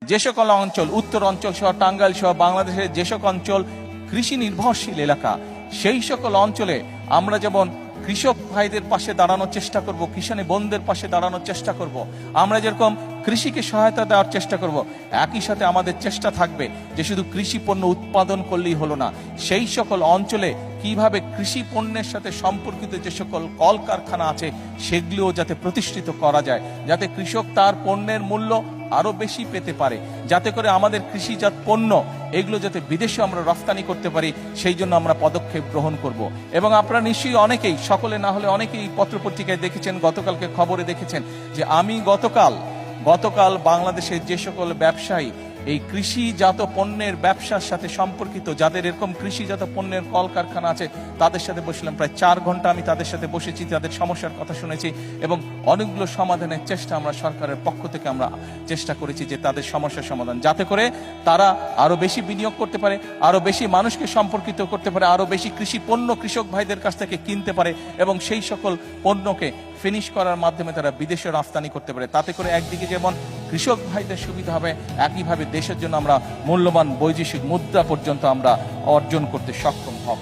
যে সকল অঞ্চল, উত্তর অঞ্চল সহ টাঙ্গাইল সহ বাংলাদেশের যে সকল অঞ্চল কৃষি নির্ভরশীল এলাকা, সেই সকল অঞ্চলে আমরা যেমন কৃষক ভাইদের পাশে দাঁড়ানোর চেষ্টা করব, কিষানী বোনদের পাশে দাঁড়ানোর চেষ্টা করব, আমরা যেরকম কৃষিকে সহায়তা দেওয়ার চেষ্টা করব, একই সাথে আমাদের চেষ্টা থাকবে যে শুধু কৃষি পণ্য উৎপাদন করলেই হলো না, সেই সকল অঞ্চলে কিভাবে কৃষি পণ্যের সাথে সম্পর্কিত যে সকল কলকারখানা আছে সেগুলিও যাতে প্রতিষ্ঠিত করা যায়, যাতে কৃষক তার পণ্যের মূল্য আরো বেশি পেতে পারে, যাতে করে আমাদের কৃষিজাত পণ্য এগুলো যাতে বিদেশে আমরা রফতানি করতে পারি, সেই জন্য আমরা পদক্ষেপ গ্রহণ করব। এবং আপনারা নিশ্চয়ই অনেকেই, সকলে না হলে অনেকেই পত্রপত্রিকায় দেখেছেন, গতকালকে খবরে দেখেছেন যে আমি গতকাল বাংলাদেশের যে সকল ব্যবসায়ী এই কৃষিজাত পণ্যের ব্যবসার সাথে সম্পর্কিত, যাদের এরকম কৃষিজাত পণ্যের কলকারখানা আছে, তাদের সাথে বসলাম। প্রায় 4 ঘন্টা আমি তাদের সাথে বসেছি, তাদের সমস্যার কথা শুনেছি এবং অনেকগুলো সমাধানের চেষ্টা আমরা সরকারের পক্ষ থেকে আমরা চেষ্টা করেছি যে তাদের সমস্যার সমাধান, যাতে করে তারা আরো বেশি বিনিয়োগ করতে পারে, আরো বেশি মানুষকে সম্পর্কিত করতে পারে, আরো বেশি কৃষি পণ্য কৃষক ভাইদের কাছ থেকে কিনতে পারে এবং সেই সকল পণ্যকে ফিনিশ করার মাধ্যমে তারা বিদেশে রফতানি করতে পারে। তাতে করে একদিকে যেমন কৃষক ভাইদের সুবিধা হবে, একইভাবে দেশের জন্য আমরা মূল্যবান বৈদেশিক মুদ্রা পর্যন্ত আমরা অর্জন করতে সক্ষম হব।